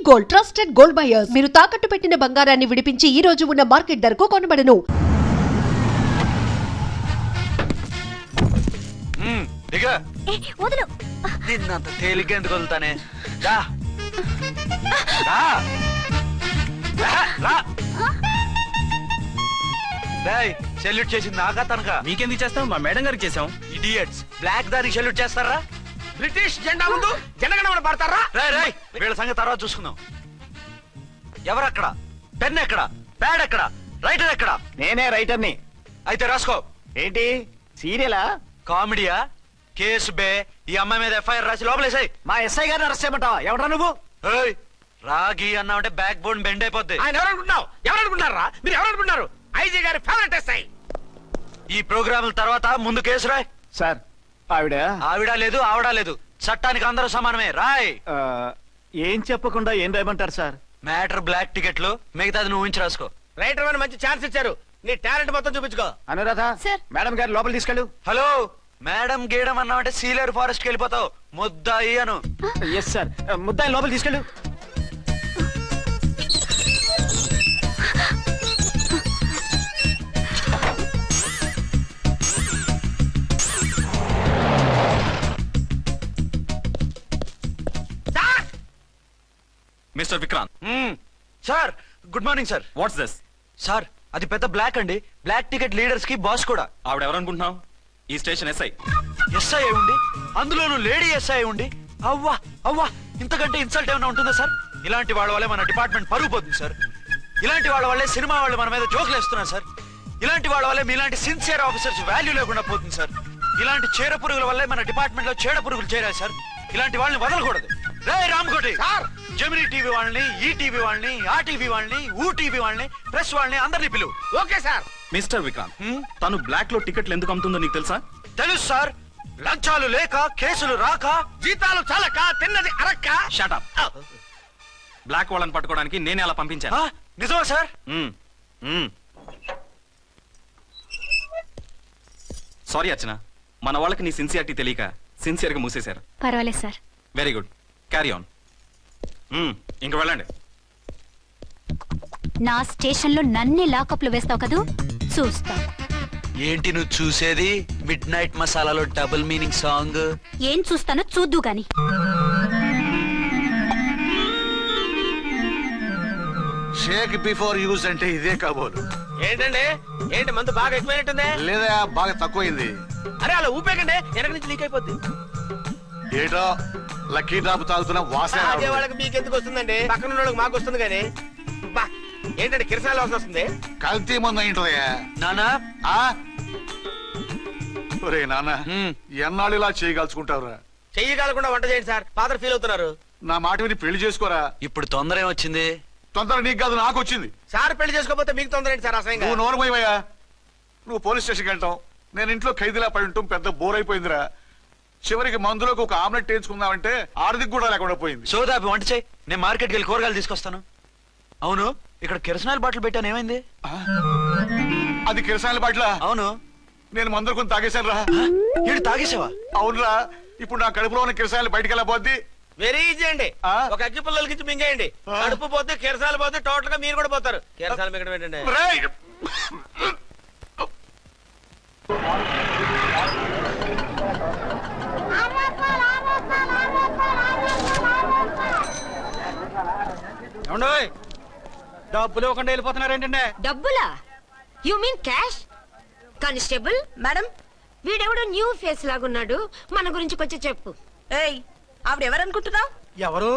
Gold trusted gold buyers మీరు తాకట్టు పెట్టిన బంగారాన్ని విడిపించి ఈ రోజు ఉన్న మార్కెట్ ధరకు కొనబడను. నిన్నంత తేలిగ్గా ఎందుకు వదులుతానే? సెల్యూట్ చేసింది నాకా తనకా? మీకెందుకు చేస్తాం? మా మేడం గారికి చేసాం. ఇడియట్స్, బ్లాక్ దానికి సెల్యూట్ చేస్తారా? బ్రిటిష్ జెండా ముందు జనగణమన పడతారా? రాయ్ వీళ్ళ సంగతి తర్వాత చూసుకుందాం. ఎవరక్కడ? పెన్ ఎక్కడ? ప్యాడ్ ఎక్కడ? రైటర్ ఎక్కడ? నేనే రైటర్ని. అయితే రాసుకో. ఏంటి సీరియలా? కామెడీయా? కేసు బే. ఈ అమ్మాయి మీద ఎఫ్ఐఆర్ రాసి లోపలేసాయి. మా ఎస్ఐ గారిని అరెస్ట్ చేయమంటావా? ఎవడరా నువ్వు? రాగి అన్నావంటే బ్యాక్ బోన్ బెండ్ అయిపోద్ది. ఆయన ఎవరనుకుంటున్నావు? ఎవరనుకుంటారా మీరు? ఎవరనుకుంటున్నారు? ఐజీ గారి ఫేవరెట్ ఎస్ఐ. ఈ ప్రోగ్రాముల తర్వాత ముందు కేసు రాయ్. సార్ ఆవిడ లేదు, ఆవిడ లేదు, చట్టానికి అందరూ సమానమే. రాయ్. ఏం చెప్పకుండా ఏం రాయమంటారు సార్? మ్యాటర్ బ్లాక్ టికెట్లు, మిగతాది నువ్వు ఊహించి రాసుకో. రైటర్ అని మంచి ఛాన్స్ ఇచ్చారు, నీ టాలెంట్ మొత్తం చూపించుకో. అనురాధ సార్, మేడం గారు లోపల తీసుకెళ్ళు. హలో, మేడం గీయడం అన్నావంటే సీలేరు ఫారెస్ట్ కి వెళ్ళిపోతావు. ముద్దాయి అను. ఎస్ సార్, ముద్దాయి లోపల తీసుకెళ్ళు. Mister Vikrant. Sir, good morning sir. What's this? Sir, అది పెద్ద బ్లాక్ అండి. బ్లాక్ టికెట్ లీడర్స్ కి బాస్ కూడా. ఆవిడ ఎవరనుకుంటున్నావు? ఈ స్టేషన్ ఎస్ఐ. ఎస్ఐ ఉండి, అందులోనూ లేడీ ఎస్ఐ ఉండి, అవ్వా అవ్వా, ఇంతకంటే ఇన్సల్ట్ ఏమైనా ఉంటుందా సార్? ఇలాంటి వాళ్ళ వల్లే మన డిపార్ట్మెంట్ పరుగు పోతుంది సార్. ఇలాంటి వాళ్ళ వల్లే సినిమా వాళ్ళు మన మీద జోకులు వేస్తున్నారు సార్. ఇలాంటి వాళ్ళ వల్లే మీలాంటి సిన్సియర్ ఆఫీసర్స్ వాల్యూ లేకుండా పోతుంది సార్. ఇలాంటి చీడ పురుగుల వల్లే మన డిపార్ట్మెంట్ లో చీడ పురుగులు చేరాయి సార్. ఇలాంటి వాళ్ళని వదలకూడదు. రే రామ్కోటి సార్, జెమినీ టీవీ వాళ్ళని, ఈ టీవీ వాళ్ళని, ఆ టీవీ వాళ్ళని, ఊ టీవీ వాళ్ళని, ప్రెస్ వాళ్ళని అందరినీ పిలువు. Okay sir. మిస్టర్ విక్రాంత్, తను బ్లాక్ లో టికెట్లు ఎందుకు అమ్ముతుందో నీకు తెలుసా? తెలుసు సార్. లంచాలు లేక, కేసులు రాక, జీతాలు చాలక, తిన్నది అరక్క. Shut up. బ్లాక్ వాళ్ళని పట్టుకోవడానికి నేనే అలా పంపించాను. నిజమా సార్? సారీ అర్చన, మన వాళ్ళకి నీ సిన్సియారిటీ తెలియక సిన్సియర్ గా మూసేశారు. పర్వాలేదు sir. Very good, carry on. ఇంక వెళ్ళండి. నా స్టేషన్ లో నన్నే లాకప్ లో వేస్తావు కదూ, చూస్తా. ఏంటి నువ్వు చూసేది? మిడ్ నైట్ మసాలాలో డబుల్ మీనింగ్ సాంగ్. ఏం చూస్తానో చూద్దు గాని. షేక్ బిఫోర్ యూజ్ అంటే ఇదే కాబోలు. ఏంటండి, ఏంటి మందు బాగా ఎక్కువైనట్టుందే? లేదా బాగా తక్కువైంది. అరే అలా ఊపేకండి, వెనక నుంచి లీక్ అయిపోద్ది. ఏటో లక్కీ డ్రాప్ తాగుతున్న వాసన. అదే వాళ్ళకి మీకెందుకు వస్తుందండి, పక్కన వాళ్ళకి మాకు వస్తుంది. కానీ బా, ఏంటంటే కిరసాల వాసన వస్తుంది. కల్తీ మందు ఏంటోయా నానా? ఒరే నాన్న, ఎన్నాళ్ళు ఇలా చేయగలుచుకుంటావురా? చెయ్యగలకుండా వంట చేయండి సార్, ఫాదర్ ఫీల్ అవుతున్నారు. నా మాట విని పెళ్లి చేసుకోరా. ఇప్పుడు తొందర ఏమొచ్చింది? తొందర నీకు కాదు, నాకు వచ్చింది. సార్ పెళ్లి చేసుకోకపోతే మీకు తొందర ఏంటి సార్? అసహ్యంగా. నువ్వు నోరుమోయవయ్యా. నువ్వు పోలీస్ స్టేషన్కి వెళ్తాం, నేను ఇంట్లో ఖైదీలా పడి ఉంటాం. పెద్ద బోర్ అయిపోయిందిరా. చివరికి మందులోకి ఒక ఆమ్లెట్ వేయించుకుందామంటే ఆర్థిక కూడా లేకుండా పోయింది. సోదాపి వంట చేయి, నేను మార్కెట్కి వెళ్ళి కూరగాయలు తీసుకొస్తాను. అవును, ఇక్కడ కిరసనాయిల్ బాటిల్ పెట్టాను, ఏమైంది? అది కిరసాయిల బాటిల్? అవును. నేను మందులు కొని తాగేశాను రా. ఈడు తాగేసావా? అవునురా. ఇప్పుడు నా కడుపులో ఉన్న కిరసాయిలు బయటికి వెళ్ళబోద్ది. వెరీ ఈజీ అండి. ఒక అగ్గి పుల్లలకి ఇచ్చి మింగేయండి, కడుపు పోతే కిరసాలు పోతే టోటల్ గా మీరు కూడా పోతారు. కిరసాలు మింగడం ఏంటండి? డబ్బులు ఇవ్వకుండా వెళ్ళిపోతున్నారేంటండి? డబ్బులా? You mean cash? Constable madam, వీడెవడో న్యూ ఫేస్ లాగున్నాడు, మన గురించి కొంచెం చెప్పు. ఏయ్, ఆవిడెవరనుకుంటున్నావు? ఎవరు?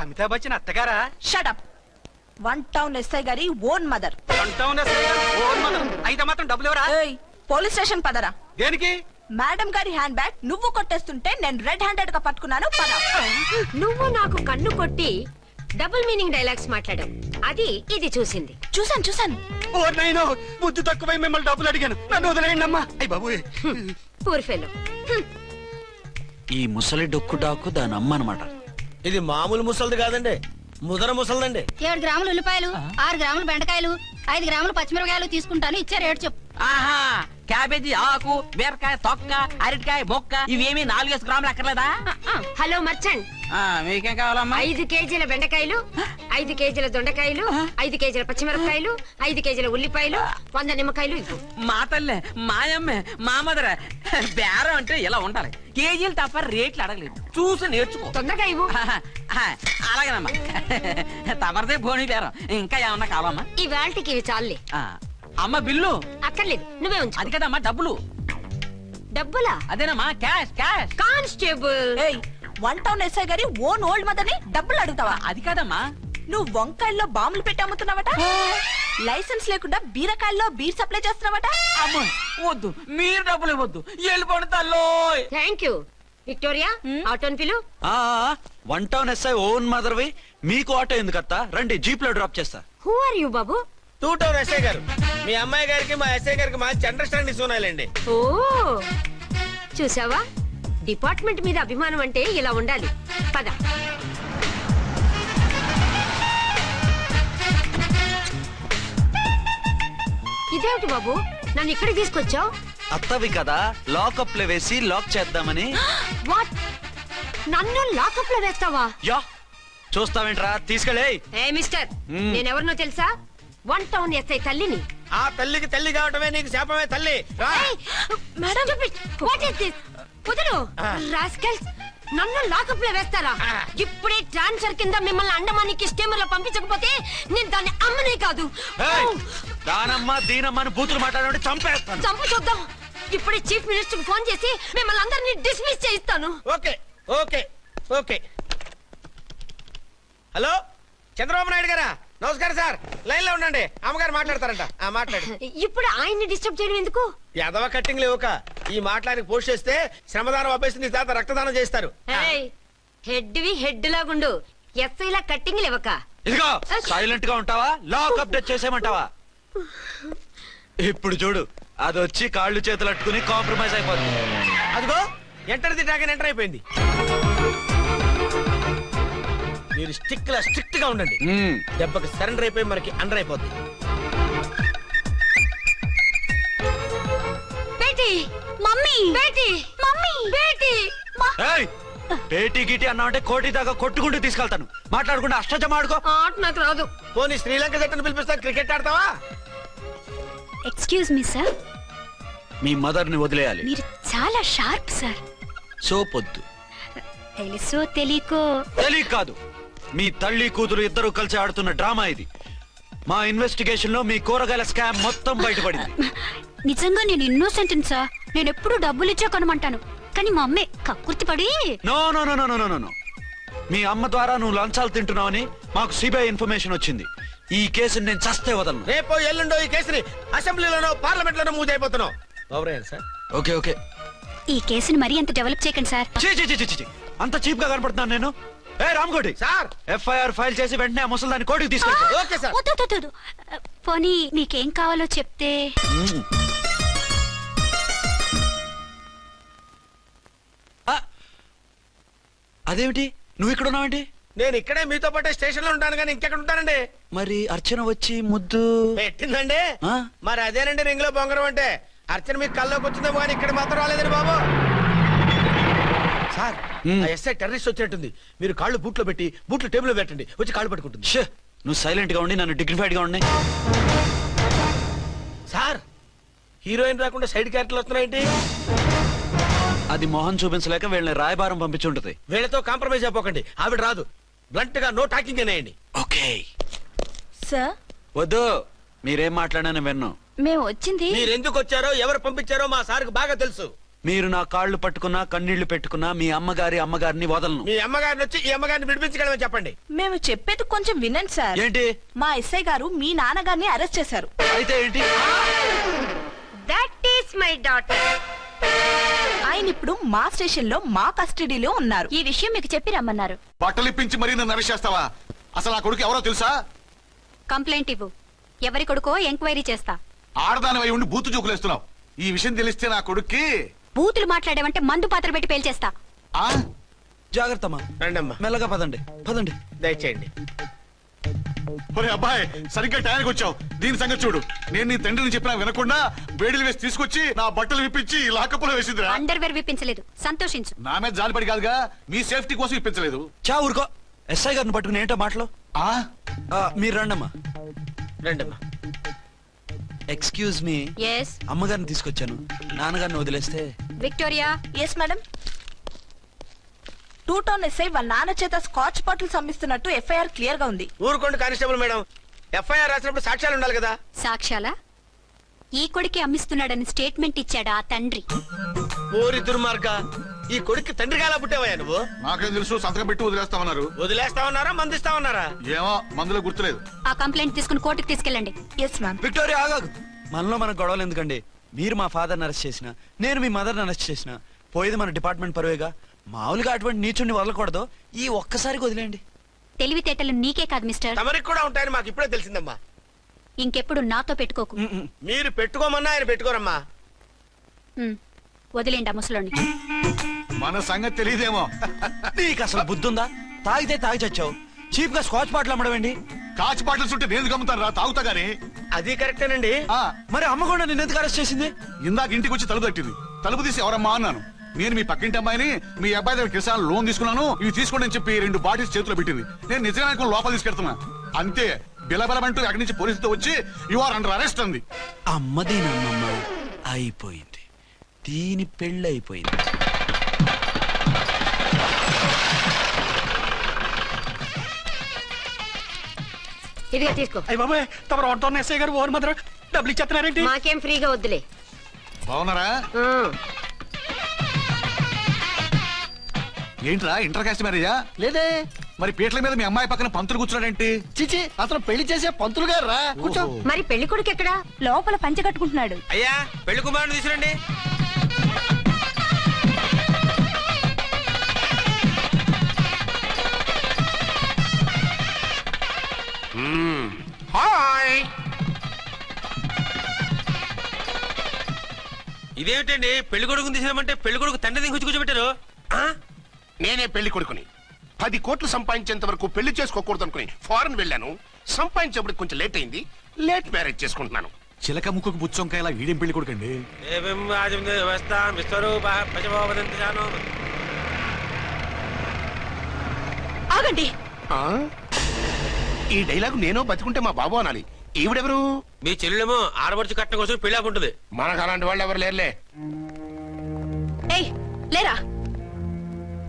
అమితాబ్ బచ్చన్ అత్తగారా? షటప్. 1 టౌన్ ఎస్ఐ గారి ఓన్ మదర్. అయితే మాత్రం డబ్బులు ఎవరా? ఏయ్, పోలీస్ స్టేషన్ పదరా. దేనికి? మేడం గారి హ్యాండ్ బ్యాగ్ నువ్వు కొట్టేస్తుంటే నేను రెడ్ హ్యాండెడ్ గా పట్టుకున్నాను. పద. నువ్వు నాకు కన్ను కొట్టి డబుల్ మీనింగ్ డైలాగ్స్ మాట్లాడావు, అది ఇది చూసింది. చూసాను. ఓ నైనో, బుద్ధి తక్కువై మిమ్మల్ని డబ్బులు అడిగాను, నన్ను వదిలేయండి అమ్మా. అయ్య బాబు, పూర్ ఫెలో. ఈ ముసలి డొక్కు డాకు దాని అమ్మ అనమాట. ఇది మామూలు ముసలిది కాదండి, ముదర ముసలిదండి. 7 గ్రాములు ఉల్లిపాయలు, 6 గ్రాములు బెండకాయలు, 5 గ్రాములు పచ్చిమిరపకాయలు తీసుకుంటాను. ఇచ్చే రేటు చెప్పు. ఆహా, క్యాబేజీ ఆకు బీరకాయ తొక్క అరటికాయ బొక్క ఇవేమి 4 గ్రాములు అక్కర్లేదా? హలో మర్చండ్, మీకేం కావాలమ్మా? 5 కేజీల బెండకాయలు, 5 కేజీల దొండకాయలు, 5 కేజీల పచ్చిమిరపకాయలు, 5 కేజీల ఉల్లిపాయలు, 100 నిమ్మకాయలు ఇవ్వు. మా తల్లే మాయమ్మే మా మదర బేరం అంటే ఇలా ఉండాలి. కేజీలు తప్ప రేట్లు అడగలేదు, చూసి నేర్చుకో. తొందరగా ఇవ్వు. అలాగేనమ్మా. తమరిదే భోని బేరం. ఇంకా ఏమన్నా కావాలమ్మా? ఈ వేల్టికి ఇవి చాలులే. అమ్మ బిల్లు అక్కర్లేదు, నువ్వే ఉంచు. అది కదమ్మా డబ్బులు. డబ్బులా? అదేనమ్మా క్యాష్ క్యాష్. కానిస్టేబుల్, ఏయ్, 1 టౌన్ ఎస్ఐ గారి ఓన్ ఓల్డ్ మదర్ ని డబ్బులు అడుగుతావా? అది కాదమ్మా. నువ్వు వంకాయల్లో బాంబులు పెట్టి అమ్ముతున్నావట, లైసెన్స్ లేకుండా బీరకాయల్లో బీర్ సప్లై చేస్తున్నావట. అమ్మ వద్దు, మీరు డబ్బులు ఇవ్వద్దు, వెళ్ళిపోండి తల్లో. Thank you. విక్టోరియా, ఆటోన్ పిలు. 1 టౌన్ ఎస్ఐ ఓన్ మదర్వి, మీకు ఆటో ఎందుకు అత్త? రండి, జీప్ లో డ్రాప్ చేస్తా. హూ ఆర్ యూ బాబు? 2 టౌన్ ఎస్ఐ గారు, మీ అమ్మాయి గారికి మా ఎస్ఐ గారికి మంచి అండర్స్టాండింగ్ ఉన్నాయండి. ఓ చూసావా, డిపార్ట్మెంట్ మీద అభిమానం అంటే ఇలా ఉండాలి. పద. ఇదేమిటి బాబు, నన్ను ఇక్కడికి తీసుకొచ్చావు? అత్తవి కదా, లాకప్ లో వేసి లాక్ చేద్దామని. వాట్, నన్ను లాకప్ లో వేస్తావా? యా, చూస్తావేంట్రా, తీసుకెళ్ళే. ఏ మిస్టర్, నేనెవరినో తెలుసా? 1 టౌన్ ఎస్ఐ తల్లిని. ఆ తల్లికి తల్లి కావటమే నీకు శాపమే తల్లి. రా. Madam, what is this? వదలు రాస్కల్స్, నన్ను లాకప్ లో వేస్తారా? ఇప్పుడే ట్రాన్స్ఫర్ కింద మిమ్మల్ని అండమానికి స్టీమర్ లో పంపించకపోతే నేను దాన్ని అమ్మనే కాదు. ఏయ్, దానమ్మ దీనమ్మ అని బూతులు మాట్లాడే చంపేస్తాను. చంపు చూద్దాం. ఇప్పుడే చీఫ్ మినిస్టర్ కి ఫోన్ చేసి మిమ్మల్ని అందరినీ డిస్మిస్ చేయిస్తాను. Okay okay okay. Hello, Chandrababu Naidu గారా? నమస్కారం సార్, లైన్ లో ఉండండి, అమ్మగారు మాట్లాడతారంట. మాట్లాడు. ఇప్పుడు ఆయన్ని డిస్టర్బ్ చేయడం ఎందుకు? ఎదవ కట్టింగ్ లేవుక ఈ మాట్లాడికి పోస్ట్ చేస్తే శ్రమదానం అభ్యసి నీ తాత రక్తదానం చేస్తారు. హెడ్ హెడ్ లాగుండు, ఎస్ఐ లా కట్టింగ్ లేవక. ఇదిగో సైలెంట్ గా ఉంటావా, లాక్ అప్డేట్ చేసేమంటావా? ఇప్పుడు చూడు, అది వచ్చి కాళ్ళు చేతులు అట్టుకుని కాంప్రమైజ్ అయిపోతుంది. అదిగో ఎంటర్ ది డ్రాగన్ ఎంటర్ అయిపోయింది. మీరు స్ట్రిక్ట్ గా ఉండండి, దెబ్బకి సరెండర్ అయిపోయి మనకి అండర్ అయిపోద్ది. Beti, mummy, Beti, mummy, Beti. ఏయ్, పేటీ గిటి అన్నావంటే కోటి దాకా కొట్టుకుంటూ తీసుకెళ్తాను. మాట్లాడకుండా అష్టజమ ఆడుకో. ఆట నాకు రాదు. పోనీ శ్రీలంక జట్టును పిలిపిస్తా, క్రికెట్ ఆడతావా? ఎక్స్క్యూజ్ మీ సార్, మీ మదర్ ని వదిలేయాలి. మీరు చాలా షార్ప్ సార్. సోపొద్దు. తెలుసో తెలియకో. తెలియ కాదు, మీ తల్లి కూతురు ఇద్దరు కలిసి ఆడుతున్న డ్రామా ఇది. మా ఇన్వెస్టిగేషన్ లో మీ కూరగాయల స్కామ్ మొత్తం బయటపడింది. నిజంగా నేను ఇన్నోసెంట్ సార్. నేను ఎప్పుడు డబ్బులు ఇచ్చా కొనమంటాను, కానీ మా అమ్మే కక్కుర్తి పడి. No no no no no no no. మీ అమ్మ ద్వారా నువ్వు లంచాలు తింటున్నావని మాకు సిబిఐ ఇన్ఫర్మేషన్ వచ్చింది. ఈ కేసుని నేను చస్తే వదలను. రేపో ఎల్లుండో ఈ కేసుని అసెంబ్లీలోనో పార్లమెంట్ లోనో మూవ్ అయిపోతున్నావు. Sir okay okay. ఈ కేసుని మరీ అంత డెవలప్ చేయకండి సార్. చీ చీ చీ చీ చీ. అంత చీప్ గా కనపడుతున్నాను నేను? ఏ రామ్కోటి సార్, ఎఫ్ఐఆర్ ఫైల్ చేసి వెంటనే ఆ ముసలిదాన్ని కోర్టుకు తీసుకెళ్ళి. Okay sir. వద్దు, వద్దు, వద్దు. పోనీ మీకేం కావాలో చెప్తే. అదేమిటి, నువ్వు ఇక్కడ ఉన్నావేంటి? నేను ఇక్కడే మీతో పాటే స్టేషన్ లో ఉంటాను, కానీ ఇంకెక్కడ ఉంటానండి? మరి అర్చన వచ్చి ముద్దు పెట్టిందండి. ఆ? మరి అదేనండి రింగ్ లో బొంగరం అంటే. అర్చన మీకు కల్లోకి వచ్చిందేమో కానీ ఇక్కడ మాత్రం రాలేదండి బాబు. సార్, ఆ ఎస్ఐ టెర్రరిస్ట్ వచ్చినట్టుంది. మీరు కాళ్ళు బూట్లో పెట్టి బూట్లు టేబుల్ లో పెట్టండి, వచ్చి కాళ్ళు పట్టుకుంటుంది. షే, నువ్వు సైలెంట్ గా ఉండి నన్ను డిగ్నిఫైడ్ గా ఉండి. సార్, హీరోయిన్ రాకుండా సైడ్ క్యారెక్టర్లు వస్తున్నాయేంటి? అది మొహం చూపించలేక వీళ్ళని రాయబారం పంపించి ఉంటది. వీళ్ళతో కాంప్రమైజ్ అయిపోకండి, ఆవిడ రాదు. బ్లంట్ గా నో టాకింగ్ అనేయండి. ఓకే. సార్, వద్దు, మీరేం మాట్లాడానని విన్ను. మేము వచ్చింది. మీరు ఎందుకు వచ్చారో ఎవరు పంపించారో మా సార్కు బాగా తెలుసు. మీరు నా కాళ్ళు పట్టుకున్నా కన్నీళ్లు పెట్టుకున్నా మీ అమ్మగారిని వదలను. మీ అమ్మగారిని వచ్చి ఈ అమ్మగారిని విడిపించగలమని చెప్పండి. మేము చెప్పేది కొంచెం వినండి సార్. ఏంటి? మా ఎస్ఐ గారు మీ నాన్నగారిని అరెస్ట్ చేశారు. అయితే ఏంటి? That is my daughter. ఆయన ఇప్పుడు మా స్టేషన్ లో మా కస్టడీలో ఉన్నారు. ఈ విషయం మీకు చెప్పి రమ్మన్నారు. బట్టలు ఇప్పించి మరీ నన్ను అరెస్ట్ చేస్తావా? అసలు ఆ కొడుకు ఎవరో తెలుసా? కంప్లైంట్ ఇవ్వు, ఎవరి కొడుకో ఎంక్వైరీ చేస్తా. ఆడదానివై ఉండి బూతు చూకులేస్తున్నావు. ఈ విషయం తెలిస్తే నా కొడుక్కి. బూతులు మాట్లాడేవంటే మందు పాత్ర పెట్టి పేల్చేస్తా. ఆ జాగ్రత్తమ్మా, రండమ్మా, మెల్లగా పదండి పదండి. దయచేయండి. ఒరే అబ్బాయి సరిగ్గా టయానికి వచ్చావు. దీని సంగతి చూడు. నేను నీ తండ్రిని చెప్పినా వినకుండా వేడిలు వేసి తీసుకొచ్చి నా బట్టలు విప్పించి లాకప్పులో వేసిందిరా. అండర్వేర్ విప్పించలేదు, సంతోషించు. నా మీద జాలిపడి కాదుగా, మీ సేఫ్టీ కోసం ఇప్పించలేదు. చా ఊరుకో. ఎస్ఐ గారిని పట్టుకుని ఏంటో మాటలు. ఆ మీరు రండమ్మా. రండమ్మా. Excuse me. ఎస్ అమ్మగారిని తీసుకొచ్చాను. నాన్నగారిని వదిలేస్తే. Victoria. Yes madam. 2 town SI వాళ్ళ నాన్న చేత స్కాచ్ బాటిల్స్ అమ్మిస్తున్నట్టు ఎఫ్ఐఆర్ క్లియర్ గా ఉంది. ఊరుకోండి కానిస్టేబుల్ మేడం. ఎఫ్ఐఆర్ రాసినప్పుడు సాక్ష్యాలు ఉండాలి కదా. సాక్ష్యాలా? ఈ కొడుకే అమ్మిస్తున్నాడని స్టేట్మెంట్ ఇచ్చాడా ఆ తండ్రి? ఓరి దుర్మార్గ, ఈ కొడుక్కి తండ్రిగా ఎలా పుట్టావయ్యా నువ్వు? నాకేం తెలుసు, సంతకం పెట్టి వదిలేస్తామన్నారు. వదిలేస్తావన్నారా మందిస్తావన్నారా? ఏమో మందులో గుర్తులేదు. ఆ కంప్లైంట్ తీసుకుని కోర్టుకు తీసుకెళ్ళండి. Yes ma'am. విక్టోరియా ఆగాగు. మనలో మన గొడవలు ఎందుకండి? మీరు మా ఫాదర్ని అరెస్ట్ చేసిన, నేను మీ మదర్ని అరెస్ట్ చేసిన, పోయేది మన డిపార్ట్మెంట్ పరువేగా. మామూలుగా అటువంటి నీచుని వదలకూడదు. ఈ ఒక్కసారికి వదిలేండి. తెలివితేటలు నీకే కాదు మిస్టర్, తమరికి కూడా ఉంటాయని మాకు ఇప్పుడే తెలిసిందమ్మా. ఇంకెప్పుడు నాతో పెట్టుకోకు. మీరు పెట్టుకోమన్నా ఆయన పెట్టుకోరమ్మా. ఉమ్, వదిలేండి ఆ ముసలోని. మన సంగతి తెలియదేమో. నీకు అసలు బుద్ధి ఉందా? తాగితే తాగి చచ్చావు. చీప్ గా స్కాచ్ బాటిల్ అమ్మడమేంటి? కాచి బాటిల్స్ ఉంటే నేను గమ్ముతాను రా, తాగుతా గానీ. అది కరెక్టేనండి. మరి అమ్మ కూడా నిన్ను ఎందుకు అరెస్ట్ చేసింది? ఇందాక ఇంటికి వచ్చి తలుపు తట్టింది. తలుపు తీసి ఎవరమ్మా అన్నాను. నేను మీ పక్కింటి అమ్మాయిని, మీ అబ్బాయి దగ్గర కిసాన్ లోన్ తీసుకున్నాను, ఇవి తీసుకోండి అని చెప్పి 2 బాటిల్స్ చేతిలో పెట్టింది. నేను నిజంగా లోపల తీసుకెళ్తున్నా. అంతే, బిలబలమంటూ అక్కడి నుంచి పోలీసుతో వచ్చి యు ఆర్ అండర్ అరెస్ట్ అంది. అమ్మదేనమ్మమ్మ అయిపోయింది. దీని పెళ్ళి అయిపోయింది. ఇదిగా తీసుకో. అయ్య బాబాయ్, తమరు 1 టౌన్ ఎస్ఐ గారు ఓన్ మాత్రం డబ్బులు ఇచ్చేస్తున్నారేంటి? మాకేం ఫ్రీగా వద్దులే. బాగున్నారా? ఏంట్రా ఇంటర్ కాస్ట్ మ్యారేజా? లేదే. మరి పీటల మీద మీ అమ్మాయి పక్కన పంతులు కూర్చున్నాడేంటి? చిచి, అతను పెళ్లి చేసే పంతులు గారు రా. కూర్చో. మరి పెళ్లి కొడుకు ఎక్కడా? లోపల పంచె కట్టుకుంటున్నాడు. అయ్యా, పెళ్లి కుమారుని తీసుకురండి. హాయ్. ఇదేమిటండి, పెళ్లి కొడుకుని తీసినామంటే పెళ్లి కొడుకు తండ్రి దించి కూర్చోబెట్టారు. నేనే పెళ్లి కొడుకుని. 10 కోట్లు సంపాదించేంత వరకు పెళ్లి చేసుకోకూడదు అనుకుని ఫారెన్ వెళ్ళాను. సంపాదించేప్పుడు కొంచెం లేట్ అయింది. లేట్ మ్యారేజ్ చేసుకుంటున్నాను. చిలక ముక్కుకు బుచ్చొంకాయ ఇలా వీడేం పెళ్లి కొడుకండి? ఆగండి. ఆ? ఈ డైలాగ్ నేనో బతికుంటే మా బాబు అనాలి. ఈవిడెవరు? మీ చెల్లెమో ఆడబడుచు కట్నం కోసం పెళ్లి ఆకుంటుంది. మనకు అలాంటి వాళ్ళు ఎవరు లేరులే. ఏయ్ లేరా.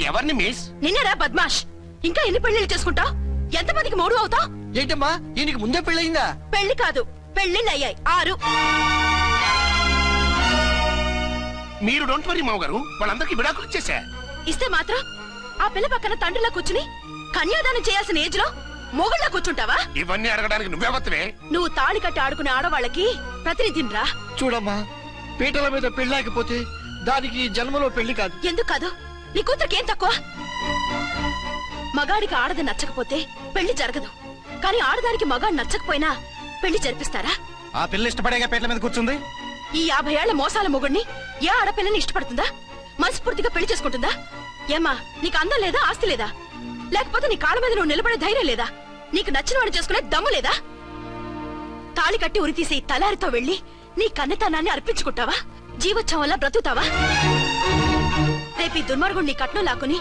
ఎవరిని మిస్? నిన్నరా బద్మాష్. ఇంకా ఎన్ని పెళ్లిళ్ళు చేసుకుంటావు? ఎంతమందికి మూడు అవుతావు? ఏంటమ్మా, ఈయనకి ముందే పెళ్ళయిందా? పెళ్లి కాదు, పెళ్లిళ్ళు అయ్యాయి 6. మీరు డోంట్ వరీ మామగారు, వాళ్ళందరికీ విడాకులు ఇచ్చేసా. ఇస్తే మాత్రం ఆ పిల్ల పక్కన తండ్రిలా కూర్చుని కన్యాదానం చేయాల్సిన ఏజ్ లో మొగుళ్ళ కూర్చుంటావా? ఇవన్నీ అడగడానికి నువ్వెవత్తవే? నువ్వు తాళి కట్టి ఆడుకునే ఆడవాళ్ళకి ప్రతినిధిరా. చూడమ్మా, పీటల మీద పెళ్ళాకపోతే దానికి జన్మలో పెళ్లి కాదు. ఎందుకు కాదు? నీ కూతురికి ఏం తక్కువ? మగాడికి ఆడది నచ్చకపోతే పెళ్లి జరగదు. కానీ ఆడదానికి మగాడు నచ్చకపోయినా పెళ్లి జరిపిస్తారా? ఆ పిల్ల ఇష్టపడేగా పీటల మీద కూర్చుంది. ఈ 50 ఏళ్ల మోసాల మొగుడిని ఏ ఆడపిల్లని ఇష్టపడుతుందా? మనస్ఫూర్తిగా పెళ్లి చేసుకుంటుందా? ఏమ్మా, నీకు అందం లేదా, ఆస్తి లేదా? లేకపోతే నీ కాళ్ళ మీద నువ్వు నిలబడే ధైర్యం లేదా? నీకు నచ్చిన వాడు చేసుకునే దమ్ము లేదా? తాళి కట్టి ఉరితీసే తలారితో వెళ్లి నీ కన్నెతనాన్ని అర్పించుకుంటావా? జీవోత్సవం వల్ల బ్రతుకుతావా? రేపు ఈ దుర్మార్గుడు నీ కట్నం లాక్కుని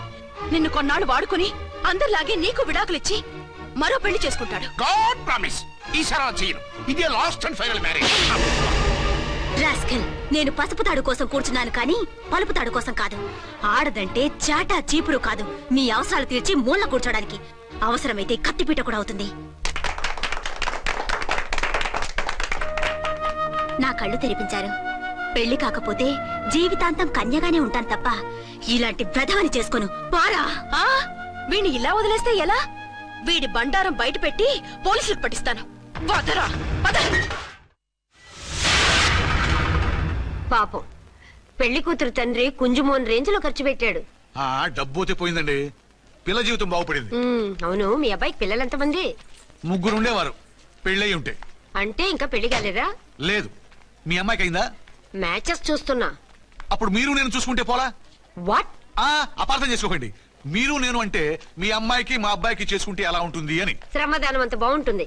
నిన్ను కొన్నాళ్ళు వాడుకుని అందరిలాగే నీకు విడాకులిచ్చి మరో పెళ్లి చేసుకుంటాడు. గాడ్ ప్రామిస్, ఈసారి అలా చేయను. ఇదే last and final marriage. Rascal, నేను పసుపు తాడు కోసం కూర్చున్నాను కానీ పలుపు తాడు కోసం కాదు. ఆడదంటే చాటా చీపురు కాదు, మీ అవసరాలు తీర్చి మూల కూర్చోడానికి. అవసరమైతే కత్తిపీట కూడా అవుతుంది. నా కళ్ళు తెరిపించారు. పెళ్లి కాకపోతే జీవితాంతం కన్యగానే ఉంటాను తప్ప ఇలాంటి బ్రధవని చేసుకోను. పారా. వీణ్ణి ఇలా వదిలేస్తే ఎలా? వీడి బండారం బయట పెట్టి పోలీసులకు పట్టిస్తాను. వదరా, వద. పాపం పెళ్లి కూతురు తండ్రి కుంజుమోన్ రేంజ్ లో ఖర్చు పెట్టాడు. డబ్బు పోయిందండి. పిల్ల జీవితం బాగుపడింది. అవును, మీ అబ్బాయికి పిల్లలు ఎంతమంది? 3 ఉండేవారు. పెళ్ళయి ఉంటే. అంటే ఇంకా పెళ్లి కాలేదా? లేదు. మీ అమ్మాయికి అయిందా? మ్యాచెస్ చూస్తున్నా. అప్పుడు మీరు నేను చూసుకుంటే పోలా? వాట్? అపార్థం చేసుకోకండి. మీరు నేను అంటే మీ అమ్మాయికి మా అబ్బాయికి చేసుకుంటే ఎలా ఉంటుంది అని. శ్రమదానం అంత బాగుంటుంది,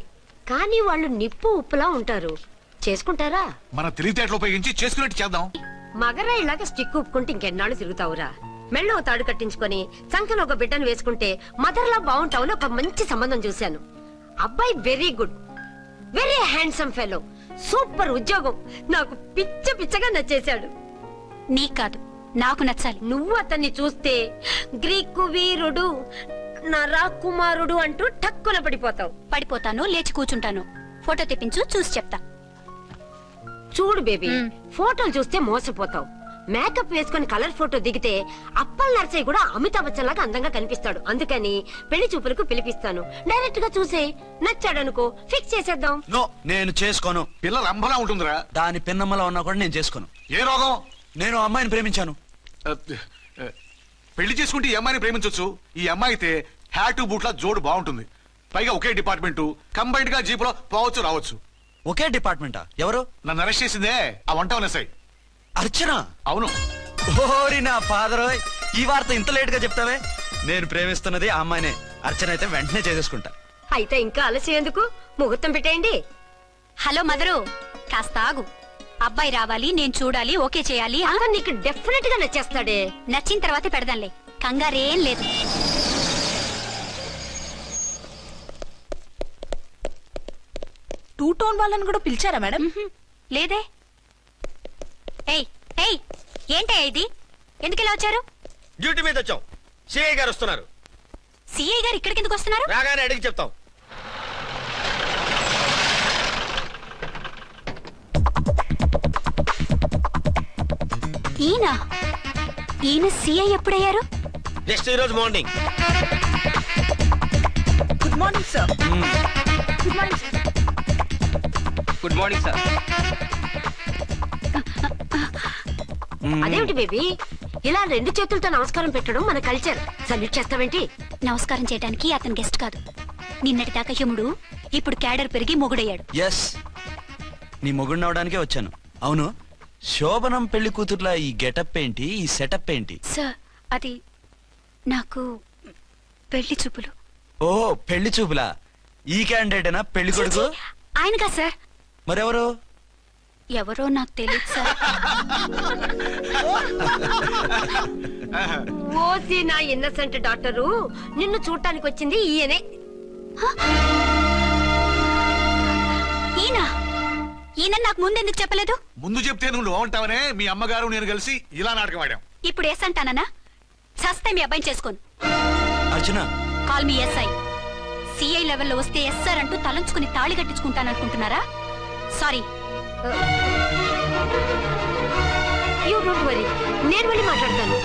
కానీ వాళ్ళు నిప్పు ఉప్పులా ఉంటారు. చేసుకుంటారా? మన తెలివితేటలు ఉపయోగించి చేసుకున్నట్టు చేద్దాం. మగరా ఇలాగ స్టిక్ ఉప్పుకుంటే ఇంకెన్నాళ్ళు తిరుగుతావురా? మెళ్ళో తాడు కట్టించుకొని సంఖ్యలో ఒక బిడ్డను వేసుకుంటే మదర్లా బాగుంటావుని ఒక మంచి సంబంధం చూశాను. అబ్బాయి very good, very handsome fellow, super ఉద్యోగం. నాకు పిచ్చగా నచ్చేశాడు. నీకు కాదు, నాకు నచ్చాలి. నువ్వు అతన్ని చూస్తే గ్రీకు వీరుడు, నా రాకుమారుడు అంటూ టక్కున పడిపోతావు. పడిపోతాను, లేచి కూర్చుంటాను. ఫోటో తెప్పించు, చూసి చెప్తా. చూడు బేబీ, ఫోటోలు చూస్తే మోసపోతావు. మేకప్ వేసుకుని కలర్ ఫోటో దిగితే అప్పల్ నర్సయ్య కూడా అమితాబ్ బచ్చన్ లాగా అందంగా కనిపిస్తాడు. అందుకని పెళ్లి చూపులకు పిలిపిస్తాను. డైరెక్ట్ గా చూసే నచ్చాడనుకో, ఫిక్స్ చేసేద్దాం. నో, నేను చేసుకోను. పిల్ల రంభలా ఉంటుందిరా. దాని పిన్నమ్మలా ఉన్నా కూడా నేను చేసుకోను. ఏ రోగం? నేను అమ్మాయిని ప్రేమించాను. పెళ్లి చేసుకుంటే ఈ అమ్మాయిని ప్రేమించొచ్చు. ఈ అమ్మాయి అయితే హ్యాటు బూట్ల జోడు బాగుంటుంది. పైగా ఒకే డిపార్ట్మెంట్, కంబైన్డ్ గా జీపులో పోవచ్చు రావచ్చు. ఒకే డిపార్ట్మెంటా? ఎవరు? నన్ను అరెస్ట్ చేసిందే ఆ వంట ఉన్నసై. అర్చన? అవును. ఓరి నా ఫాదర్, ఈ వార్త ఇంత లేట్ గా చెప్తావే. నేను ప్రేమిస్తున్నది ఆ అమ్మాయినే. అర్చన అయితే వెంటనే చేసేసుకుంటా. అయితే ఇంకా ఆలస్యం ఎందుకు, ముహూర్తం పెట్టేయండి. హలో మదరు, కాస్త ఆగు. అబ్బాయి రావాలి, నేను చూడాలి, ఓకే చేయాలి. అతను నీకు డెఫినెట్ గా నచ్చేస్తాడే. నచ్చిన తర్వాతే పెడదాంలే, కంగారేం లేదు. టూ టోన్ వాళ్ళని కూడా పిలిచారా మేడం? లేదే. ఏయ్ ఏయ్, ఏంటే ఇది? ఎందుకెలా వచ్చారు? డ్యూటీ మీద వచ్చాం. సిఐ గారు వస్తున్నారు. సిఐ గారు ఇక్కడికి ఎందుకు వస్తున్నారు? రాగానే అడిగి చెప్తాం. ఈయన సిఐ ఎప్పుడయ్యారు? నెక్స్ట్ ఈ రోజు morning. Good morning sir. Good morning sir. Good morning sir. అదేమిటి బేబీ, ఇలా రెండు చేతులతో నమస్కారం పెట్టడం మన కల్చర్. సల్యూట్ చేస్తావేంటి? నమస్కారం చేయడానికి అతను గెస్ట్ కాదు. నిన్నటి దాకా యముడు, ఇప్పుడు క్యాడర్ పెరిగి మొగుడయ్యాడు. ఎస్, నీ మొగుడిని అవడానికే వచ్చాను. అవును, శోభనం పెళ్లి కూతుర్లా ఈ గెటప్ ఏంటి, ఈ సెటప్ ఏంటి? సార్, అది నాకు పెళ్లి చూపులు. ఓ, పెళ్లి చూపులా? ఈ క్యాండిడేటేనా పెళ్లి కొడుకు? ఆయనగా సార్. మరెవరు? ఎవరో నాకు తెలియదు సార్. ఓసి నా ఇన్నసెంట్ డాక్టరు, నిన్ను చూడటానికి వచ్చింది ఈయనే. ఈయన నాకు ముందెందుకు చెప్పలేదు? ముందు చెప్తే నువ్వు బాగుంటావనే మీ అమ్మగారు నేను కలిసి ఇలా నాటకం ఆడాం. ఇప్పుడు ఎస్ అంటానా? సస్తే మీ అబ్బాయిని చేసుకోను. అర్చన, కాల్ మీ ఎస్ఐ. సిఐ లెవెల్లో వస్తే ఎస్ఆర్ అంటూ తలంచుకుని తాళి కట్టించుకుంటాననుకుంటున్నారా? సారీ. యూ డోంట్ వరీ, నేను వెళ్ళి మాట్లాడతాను.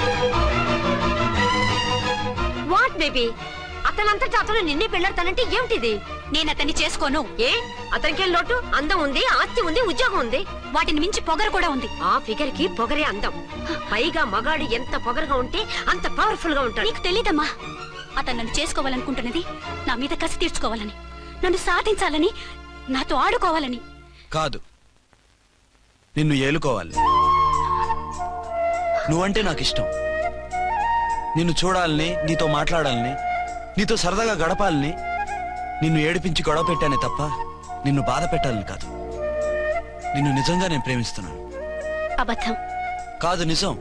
వాట్ బేబీ, అతనంతటా అతను నిన్నే పెళ్ళాడతానంటే ఏమిటిది? నేను అతన్ని చేసుకోను. ఏ, అతనికేం లోటు? అందం ఉంది, ఆస్తి ఉంది, ఉద్యోగం ఉంది. వాటిని మించి పొగరు కూడా ఉంది. ఆ ఫిగర్ కి పొగరే అందం. పైగా మగాడు ఎంత పొగరుగా ఉంటే అంత పవర్ఫుల్ గా ఉంటాడు. నీకు తెలీదమ్మా, అతను నన్ను చేసుకోవాలనుకుంటున్నది నా మీద కసి తీర్చుకోవాలని, నన్ను సాధించాలని, నాతో ఆడుకోవాలని కాదు, నిన్ను ఏలుకోవాలి. నువ్వంటే నాకు ఇష్టం. నిన్ను చూడాలని, నీతో మాట్లాడాలని, నీతో సరదాగా గడపాలని, నిన్ను ఏడిపించి గొడవ పెట్టానే తప్ప నిన్ను బాధ పెట్టాలని కాదు. నిన్ను నిజంగా నేను ప్రేమిస్తున్నాను. అబద్ధం కాదు, నిజం.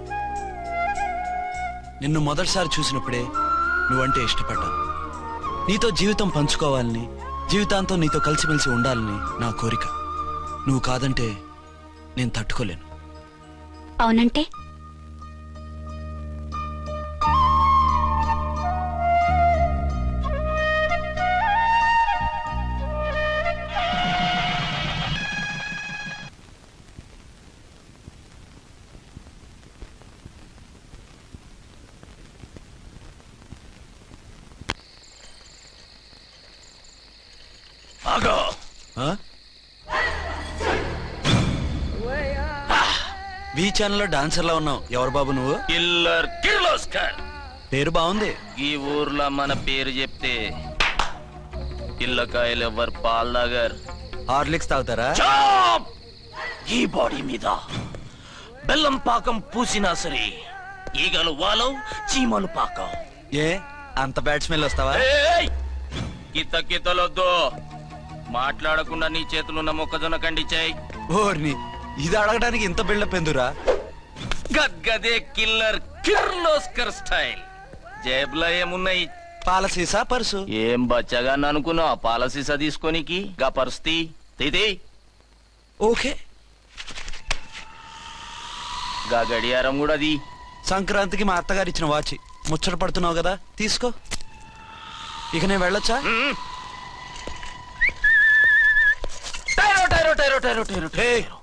నిన్ను మొదటిసారి చూసినప్పుడే నువ్వంటే ఇష్టపడ్డాను. నీతో జీవితం పంచుకోవాలని, జీవితాంతం నీతో కలిసిమెలిసి ఉండాలని నా కోరిక. నువ్వు కాదంటే నేను తట్టుకోలేను. అవునంటే? వి ఛానల్లో డాన్సర్లా ఉన్నావు. ఎవరు బాబు నువ్వు? కిల్లర్ కిర్లోస్కర్. పేరు బాగుంది. ఈ ఊర్లో మన పేరు చెప్తే పిల్లకాయలు ఎవరు పాల్దాగర్. హార్లిక్స్ తాగుతారా? ఈ బాడీ మీద బెల్లం పాకం పూసినా సరే ఈగలు వాలవు, చీమలు పాకం. ఏ అంత బ్యాడ్ స్మెల్ వస్తావా? కితలొద్దు, మాట్లాడకుండా నీ చేతులున్న మొక్కజొన్న కండిచాయి. ఓర్ని, ఇది అడగడానికి ఇంత బిల్డప్ ఎందురా? గద్గదే కిల్లర్ కిర్లోస్కర్ స్టైల్. జేబులో ఏమున్నాయి? పాల సీసా, పర్సు. ఏం బచ్చగా అనుకున్నావు? పాల సీసా తీసుకోనికి గా పరిస్థితి తీది. ఓకే. గా గడియారం కూడా అది. సంక్రాంతికి మా అత్తగారు ఇచ్చిన వాచి. ముచ్చట పడుతున్నావు కదా, తీసుకో. ఇక నేను వెళ్ళొచ్చా?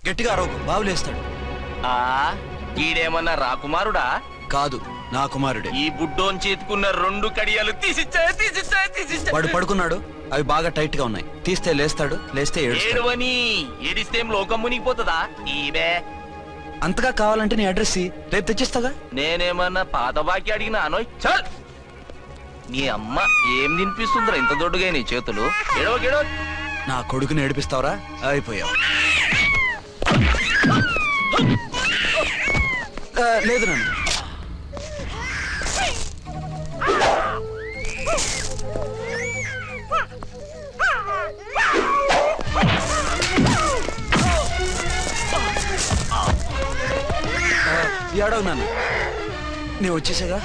గట్టిగా అరవకు, బావులేస్తాడు. ఈడేమన్నా రాకుమారుడా? కాదు, నా కుమారుడే. ఈ బుడ్డోన్ చేతుకున్న 2 కడియాలు తీసిచ్చాయి. వాడు పడుకున్నాడు, అవి బాగా టైట్ గా ఉన్నాయి. తీస్తే లేస్తాడు, లేస్తే ఏడుస్తాడు. ఏడవని ఏడిస్తే లోకం మునిగిపోతుందా? ఈబే అంతగా కావాలంటే నీ అడ్రస్ రేపు తెచ్చిస్తాగా. నేనేమన్నా పాత బాకి అడిగినా అనోయ్. చల్, నీ అమ్మ ఏం తినిపిస్తుందిరా ఇంత దొడ్డుగా నీ చేతులు? ఎడవ నా కొడుకుని ఏడిపిస్తావరా? అయిపోయావు. లేదు నన్ను. ఏడవు నన్ను, నేను వచ్చేసాగా.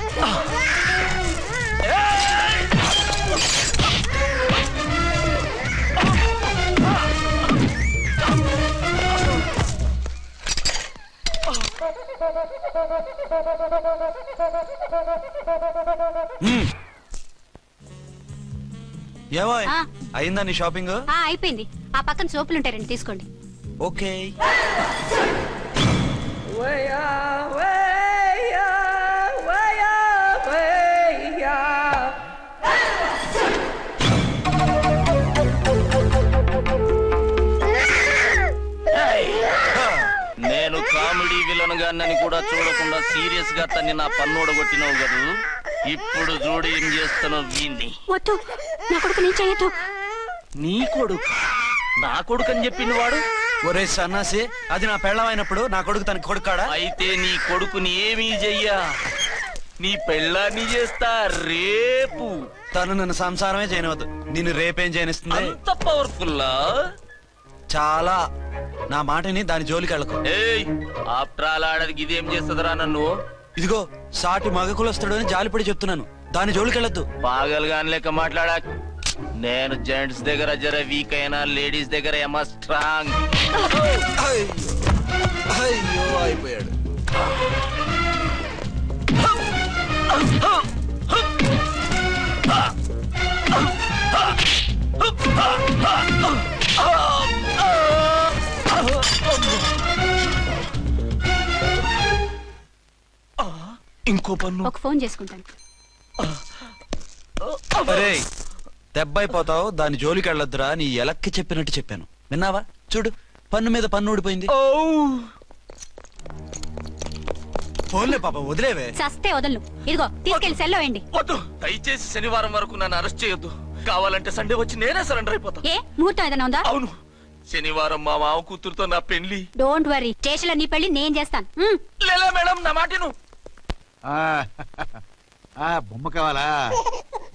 ఏమో అయిందా నీ షాపింగ్? అయిపోయింది. ఆ పక్కన సోపులుంటాయి, రండి తీసుకోండి. ఓకే. నేను కామెడీ విలన్ గాన్నని కూడా చూడకుండా సీరియస్ గా తన్ని నా పన్నోడ కొట్టినావు కదూ. ఇప్పుడు చూడు ఏం చేస్తున్నావు వీణ్ణి. వద్దు, నా కొడుకు నేను చేయొద్దు. నీ కొడుకు? నా కొడుకు అని చెప్పింది వాడు. ఒరే సన్నాసి, అది నా పెళ్ళమైనప్పుడు నా కొడుకు తన కొడుకాడా? అయితే నీ కొడుకుని ఏమీ చెయ్యా, నీ పెళ్ళాన్ని చేస్తా రేపు. తను నన్ను సంసారమే చేయనవద్దు, నిన్ను రేపేం చేయనిస్తుంది? అంత పవర్ఫుల్లా? చాలా. నా మాటని దాని జోలికి వెళ్ళకు. ఏయ్, ఆఫ్టర్ ఆల్ ఆడదికి ఇదేం చేస్తుందిరా నన్ను? ఇదిగో సాటి మగకులొస్తాడు అని జాలిపడి చెప్తున్నాను, దాని జోలికి వెళ్ళొద్దు. పాగలుగాని లెక్క మాట్లాడా. నేను జెంట్స్ దగ్గర జర వీక్ అయినా లేడీస్ దగ్గర ఏమో స్ట్రాంగ్. అయ్యో అయిపోయాడు. ఇంకో పన్ను. ఒక ఫోన్ చేసుకుంటాను. అరే దెబ్బైపోతావు, దాని జోలికి వెళ్ళొద్దురా. నీ ఎలక్కి చెప్పినట్టు చెప్పాను, విన్నావా? చూడు, పన్ను మీద పన్ను ఊడిపోయింది. ఫోన్లే పాప, వదిలేవే. చస్తే వదలను. ఇదిగో తీసుకెళ్లి సెల్లో వేయండి. వద్దు, దయచేసి శనివారం వరకు నన్ను అరెస్ట్ చేయొద్దు. కావాలంటే సండే వచ్చి నేనే సరెండర్ అయిపోతా. ఏ ముహూర్తం ఏదైనా ఉందా? అవును, శనివారం మా మామ కూతురుతో నా పెళ్లి. డోంట్ వరీ, స్టేషన్ లో నీ పెళ్లి నేను చేస్తాను. లేలా మేడం, నా మాటను. బొమ్మ కావాలా?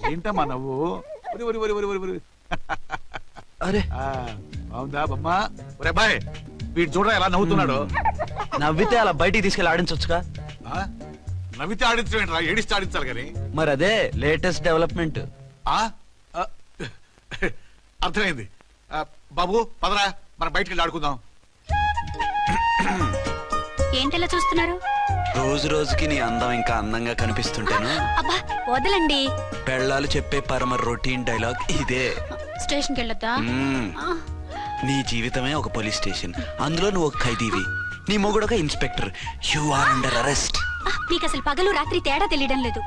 ఏంటమ్మా నవ్వు? అరే బాగుందా బొమ్మ? ఒరే బాయ్, వీడు చూడరా ఎలా నవ్వుతున్నాడు. నవ్వితే అలా బయటికి తీసుకెళ్ళి ఆడించొచ్చుగా. నవ్వితే ఆడించడం, ఏడిస్తే ఆడించాలి కానీ. మరి అదే లేటెస్ట్ డెవలప్మెంట్. అర్థమైంది. బాబు పదరా, మనం బయటికి వెళ్ళి ఆడుకుందాం. ఏంటలా చూస్తున్నారు? రోజు రోజుకి నీ అందం ఇంకా అందంగా కనిపిస్తుంటాను. అబ్బా వదలండి. పెళ్ళాలు చెప్పే పరమ రొటీన్ డైలాగ్ ఇదే. స్టేషన్కి వెళ్ళొద్దా? నీ జీవితమే ఒక పోలీస్ స్టేషన్, అందులో నువ్వు ఒక ఖైదీవి, నీ మొగుడు ఒక inspector. You are under arrest. మీకు అసలు పగలు రాత్రి తేడా తెలియడం లేదు.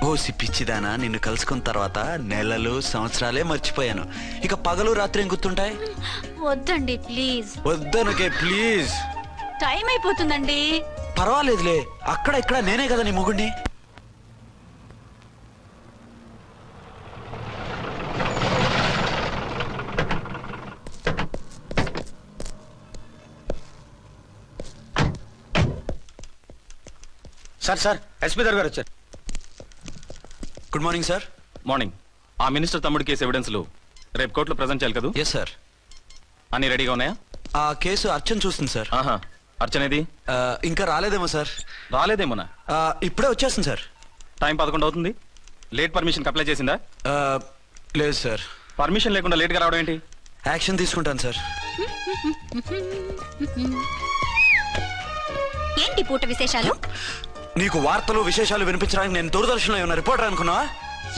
ఓ సిప్పిచ్చిదానా, నిన్ను కలుసుకున్న తర్వాత నెలలు సంవత్సరాలే మర్చిపోయాను. ఇక పగలు రాత్రి ఏం గుర్తుంటాయి? వద్దండి ప్లీజ్. వద్దనకే ప్లీజ్. టైం అయిపోతుందండి. పర్వాలేదులే, అక్కడ ఇక్కడ నేనే కదా నీ మొగుడిని. సార్ ఎస్పీ గారు వచ్చారు. Good morning sir. మార్నింగ్. ఆ మినిస్టర్ తమ్ముడి కేసు ఎవిడెన్స్లు రేపు కోర్టులో ప్రజెంట్ చేయాలి కదా? Yes sir. అన్ని రెడీగా ఉన్నాయా? ఆ కేసు అర్చన చూస్తుంది సార్. ఆహా, అర్చనేది? ఇంకా రాలేదేమో సార్. రాలేదేమోనా? ఇప్పుడే వచ్చేస్తుంది సార్. టైం 11 అవుతుంది. లేట్ పర్మిషన్ అప్లై చేసిందా? లేదు సార్. పర్మిషన్ లేకుండా లేట్గా రావడం ఏంటి? యాక్షన్ తీసుకుంటాను సార్. ఏంటి పూట విశేషాలు? నీకు వార్తలు విశేషాలు వినిపించడానికి నేను దూరదర్శన్లో ఉన్న రిపోర్టర్ అనుకున్నావా?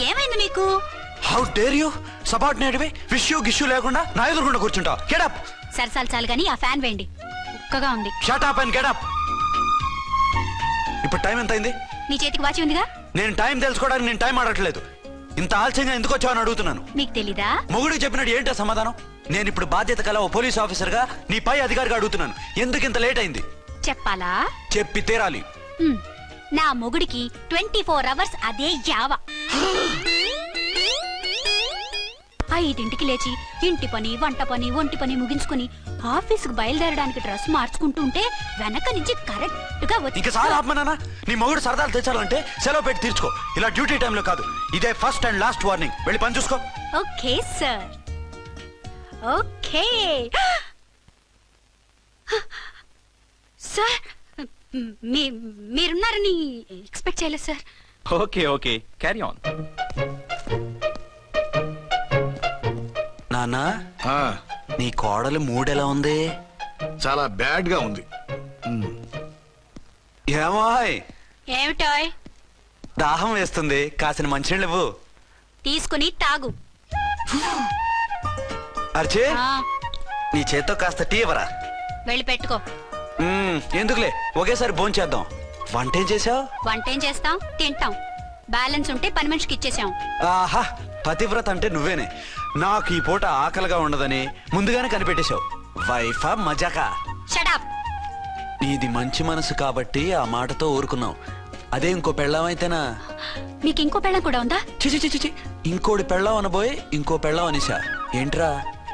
ఏమైంది మీకు? హౌ డేర్ యూ సబార్డినేట్వి విష్యూ గిష్యూ లేకుండా నా ఎదురుకుండా కూర్చుంటావు? Get up. సరసాలు చాలు గానీ ఆ ఫ్యాన్ వేయండి, ఉక్కగా ఉంది. Shut up and get up. ఇప్పుడు టైం ఎంత అయింది? నీ చేతికి వాచి ఉందిగా. నేను టైం తెలుసుకోవడానికి నేను టైం ఆడట్లేదు. ఇంత ఆలస్యంగా ఎందుకు వచ్చావని అడుగుతున్నాను. మీకు తెలీదా? మొగుడికి చెప్పినట్టు ఏంటో సమాధానం? నేను ఇప్పుడు బాధ్యత కల ఓ పోలీస్ ఆఫీసర్ గా నీ పై అధికారిగా అడుగుతున్నాను. ఎందుకు ఇంత లేట్ అయింది? చెప్పాలా? చెప్పి తీరాలి. నా మొగుడికి 24 అవర్స్ అదే యావ. 5ంటికి లేచి ఇంటి పని, వంట పని, ఒంటి పని ముగించుకుని ఆఫీసుకు బయలుదేరడానికి డ్రెస్ మార్చుకుంటూ ఉంటే వెనక నుంచి కరెక్ట్ గా ఇంకా చాలా ఆత్మనానా. నీ మొగుడు సరదాలు తెచ్చాలంటే సెలవు పెట్టి తీర్చుకో. ఇలా డ్యూటీ టైంలో కాదు. ఇదే ఫస్ట్ అండ్ లాస్ట్ వార్నింగ్. వెళ్ళి పని చూసుకో. Okay sir, okay sir. మీరున్నారని ఎక్స్పెక్ట్ చేయలేదు sir. Okay okay, carry on. నానా, నీ కోడలు మూడెలా ఉంది? చాలా బ్యాడ్ గా ఉంది. ఏమాయ్, ఏమిటాయ్? దాహం వేస్తుంది, కాసిన మంచినీళ్ళు ఇవ్వు. తీసుకుని తాగు. అర్చే, ఆ, నీ చేత్తో కాస్త టీ ఇవ్వరా? వెళ్ళి పెట్టుకో. ఎందుకులే, ఒకేసారి భోంచేద్దాం. వంటేం చేసావు? వంటేం చేస్తాం, తింటాం. బ్యాలెన్స్ ఉంటే పని మనిషికి ఇచ్చేసాం. ఆహా, పతివ్రత అంటే నువ్వేనే. నాకు ఈ పూట ఆకలిగా ఉండదని ముందుగానే కనిపెట్టేశావు. వైఫా మజాకా? షటప్. నీది మంచి మనసు కాబట్టి ఆ మాటతో ఊరుకున్నావు. అదే ఇంకో పెళ్ళాం అయితేనా? మీకు ఇంకో పెళ్ళం కూడా ఉందా? చిచి చిచి చి, ఇంకోటి పెళ్ళాం అనబోయి ఇంకో పెళ్ళాం అనిసా. ఏంట్రా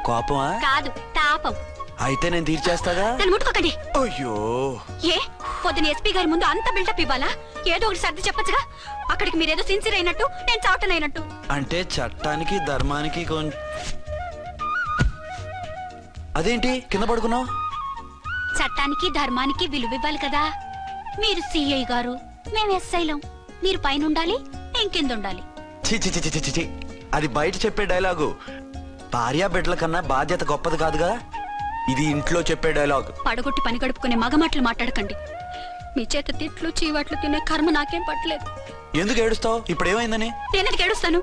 కోపమా? కాదు, తాపం. అయితే నేను తీర్చేస్తాగా. నన్ను ముట్టుకోకండి. అయ్యో, ఏ పొద్దున ఎస్పీ గారి ముందు అంత బిల్డప్ ఇవ్వాలా? ఏదో ఒకటి సర్ది చెప్పచ్చుగా. అక్కడికి మీరేదో సిన్సియర్ అయినట్టు, నేను చావటం అయినట్టు. అంటే చట్టానికి ధర్మానికి అదేంటి కింద పడుకున్నావు? చట్టానికి ధర్మానికి విలువ ఇవ్వాలి కదా. మీరు సిఐ గారు, మేము ఎస్ఐలం. మీరు పైన ఉండాలి, నేను కింద ఉండాలి. చి చి చి చి చి, అది బయట చెప్పే డైలాగు. భార్యా బిడ్డల కన్నా బాధ్యత గొప్పది కాదుగా. ఇది ఇంట్లో చెప్పే డైలాగ్. పడగొట్టి పని గడుపుకునే మగమాటలు మాట్లాడకండి. మీ చేత తిట్లు చీవాట్లు తినే కర్మ నాకేం పట్టలేదు. ఎందుకు ఏడుస్తావు? ఇప్పుడు ఏమైందని? నేనెందుకు ఏడుస్తాను?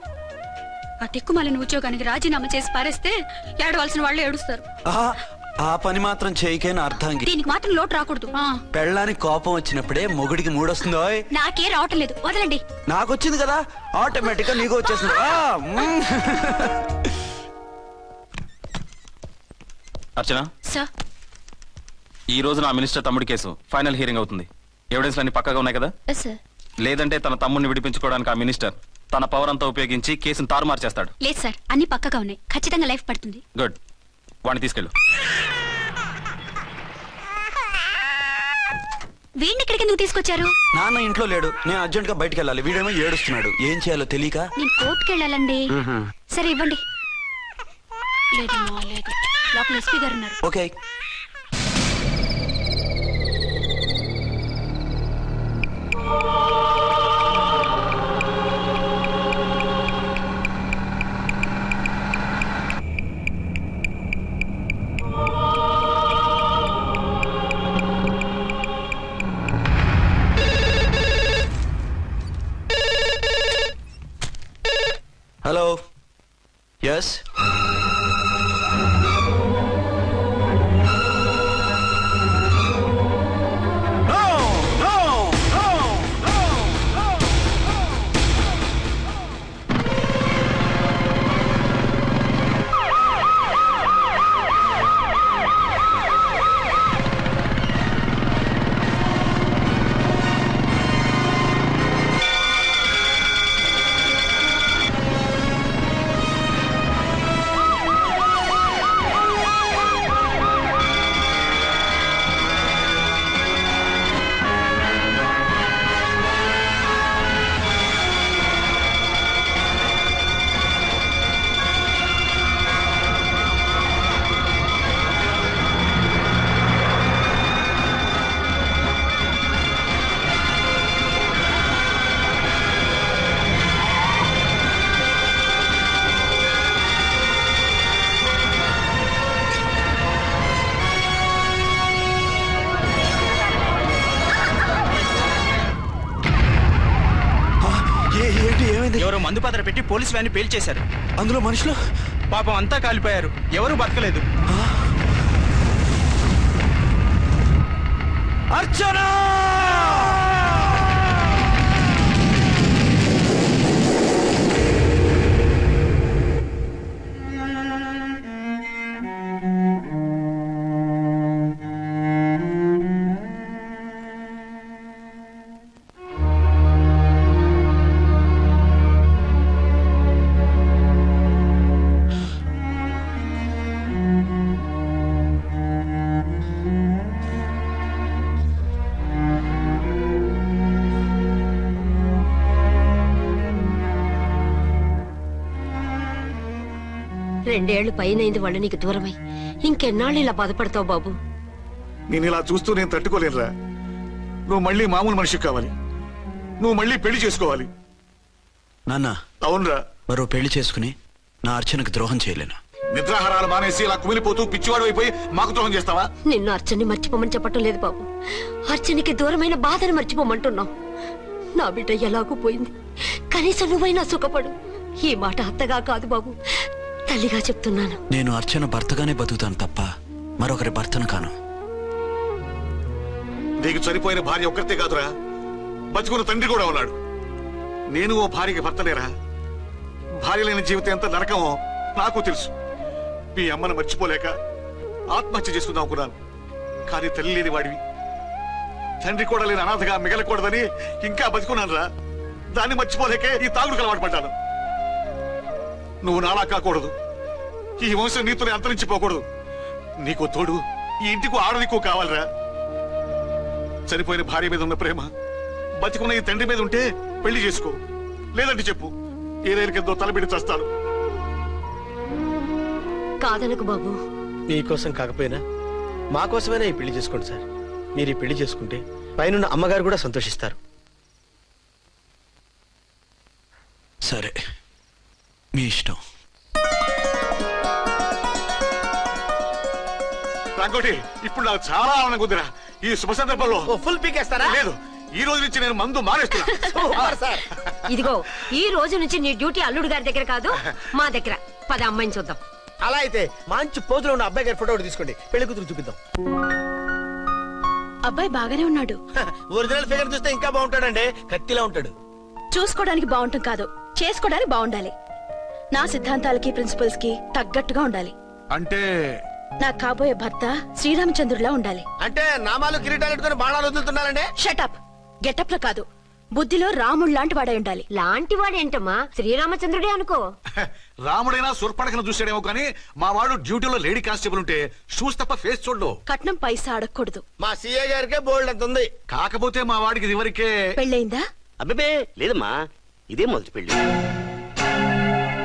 ఆ తిక్కుమాలిన ఉద్యోగానికి రాజీనామా చేసి పారేస్తే ఏడవలసిన వాళ్ళు ఏడుస్తారు. ఆ పని మాత్రం చేయకేన అర్థంగి. దీనికి మాత్రం లోటు రాకూడదు. పెళ్ళానికి కోపం వచ్చినప్పుడే మొగుడికి మూడొస్తుందో? నాకే రావటం లేదు, వదలండి. నాకు వచ్చింది కదా, ఆటోమేటిక్ గా నీకు వచ్చేసింది. అర్చన సార్, ఈ రోజు నా మినిస్టర్ తమ్ముడి కేసు ఫైనల్ హియరింగ్ అవుతుంది. ఎవిడెన్స్ అన్ని పక్కగా ఉన్నాయి కదా? సార్. లేదంటే తన తమ్ముడిని విడిపించుకోవడానికి ఆ మినిస్టర్ తన పవర్ అంతా ఉపయోగించి కేసును తారుమారు చేస్తాడు. లేదు సార్, అన్ని పక్కగా ఉన్నాయి. ఖచ్చితంగా లైఫ్ పడుతుంది. గుడ్, వాడిని తీసుకెళ్ళు. వీడిని ఇక్కడికి ఎందుకు తీసుకొచ్చారు? నాన్న ఇంట్లో లేడు, నేను అర్జెంట్ గా బయటకు వెళ్ళాలి. వీడేమో ఏడుస్తున్నాడు. ఏం చేయాలో తెలియక. నేను కోర్టుకు వెళ్ళాలండి. సరే ఇవ్వండి. లేదమ్మా, లేదు. లోపల ఎస్పీ గారు ఉన్నారు. ఓకే. Hello, yes. పోలీసు వ్యాన్ని పేల్చేశారు. అందులో మనుషులు పాపం అంతా కాలిపోయారు, ఎవరూ బతకలేదు. అర్చన! రెండేళ్లు పైనైంది వాళ్ళు నీకు దూరమై. ఇంకెన్నాళ్ళు ఇలా బాధపడతావు బాబు? నేను ఇలా చూస్తూ నేను తట్టుకోలేనురా. నువ్వు మళ్ళీ మామూలు మనిషి కావాలి. నువ్వు మళ్ళీ పెళ్లి చేసుకోవాలి. నాన్న, అవునరా. మరో పెళ్లి చేసుకుని నా అర్చనకు ద్రోహం చేయలేను. నిద్రాహారాలు మానేసి ఇలా కుమిలిపోతూ పిచ్చివాడు అయిపోయి మాకు ద్రోహం చేస్తావా? నిన్ను అర్చన్ని మర్చిపోమని చెప్పటం లేదు బాబు. అర్చనికి దూరమైన బాధను మర్చిపోమంటున్నావు. నా బిడ్డ ఎలాగూ పోయింది, కనీసం నువ్వైనా సుఖపడు. ఈ మాట అత్తగా కాదు బాబు, తల్లిగా చెప్తున్నాను. నేను అర్చన భర్తగానే బతుకుతాను తప్ప మరొకరి భర్తను కాను. నీకు చనిపోయిన భార్య ఒక్కరితే కాదురా, బతుకున్న తండ్రి కూడా ఉన్నాడు. నేను ఓ భార్యకి భర్తలేరా? భార్య లేని జీవితం ఎంత నరకమో నాకు తెలుసు. మీ అమ్మను మర్చిపోలేక ఆత్మహత్య చేసుకుందాం అనుకున్నాను. కానీ తల్లి లేని వాడివి, తండ్రి కూడా లేని అనాథగా మిగలకూడదని ఇంకా బతుకున్నాను రా. దాన్ని మర్చిపోలేకే ఈ తాగుడుకు అలవాటు పడ్డాను. నువ్వు నాలా కాకూడదు, ఈ వంశం నీతోనే అంతరించిపోకూడదు. నీకో తోడు ఈ ఇంటికి ఆడదికో కావాలిరా. చనిపోయిన భార్య మీద ఉన్న ప్రేమ బతికున్న ఈ తండ్రి మీద ఉంటే పెళ్లి చేసుకో, లేదంటే చెప్పు, ఏ రైలు కిందో తలబెడి చేస్తాను. కాదనకు బాబు. మీకోసం కాకపోయినా మా కోసమైనా ఈ పెళ్లి చేసుకోండి సార్. మీరు ఈ పెళ్లి చేసుకుంటే పైన అమ్మగారు కూడా సంతోషిస్తారు. సరే, మీ ఇష్టం. రంగోటి, ఇప్పుడు నాకు చాలా ఆనందంగా ఉందిరా. ఈ శుభ సందర్భంలో ఫుల్ పీకేస్తారా? లేదు, ఈ రోజు నుంచి నేను మందు మానేస్తున్నా. ఇదిగో, ఈ రోజు నుంచి నీ డ్యూటీ అల్లుడు గారి దగ్గర కాదు, మా దగ్గర. పద అమ్మాయిని చూద్దాం. అలా అయితే మంచి పోజులో ఉన్న అబ్బాయి గారి ఫోటో ఒకటి తీసుకోండి, పెళ్లి కూతురు చూపిద్దాం. అబ్బాయి బాగానే ఉన్నాడు. ఒరిజినల్ ఫిగర్ చూస్తే ఇంకా బాగుంటాడండి, కత్తిలా ఉంటాడు. చూసుకోవడానికి బాగుంటాం కాదు, చేసుకోవడానికి బాగుండాలి. నా సిద్ధాంతాలకి ప్రిన్సిపల్స్ కి తగ్గట్టుగా ఉండాలి. అంటే నా కాబోయే భర్త శ్రీరామచంద్రులా ఉండాలి. అంటే నామాలు కిరీటాలు ఎట్టుకుని బాణాలు వదులుతున్నారండి. షటప్. గెటప్ లో కాదు, బుద్ధిలో రాముడు లాంటి వాడై ఉండాలి. లాంటి వాడేంటమ్మా, శ్రీరామచంద్రుడే అనుకో. రాముడైనా సూర్పడకను చూసాడేమో కానీ మా వాడు డ్యూటీలో లేడీ కానిస్టేబుల్ ఉంటే షూస్ తప్ప ఫేస్ చూడడు. కట్నం పైసా అడగకూడదు. మా సీఏ గారికే బోల్డ్ అంత ఉంది. కాకపోతే మా వాడికి ఇదివరకే పెళ్ళయిందా? అబ్బే లేదమ్మా, ఇదే మొదటి పెళ్లి.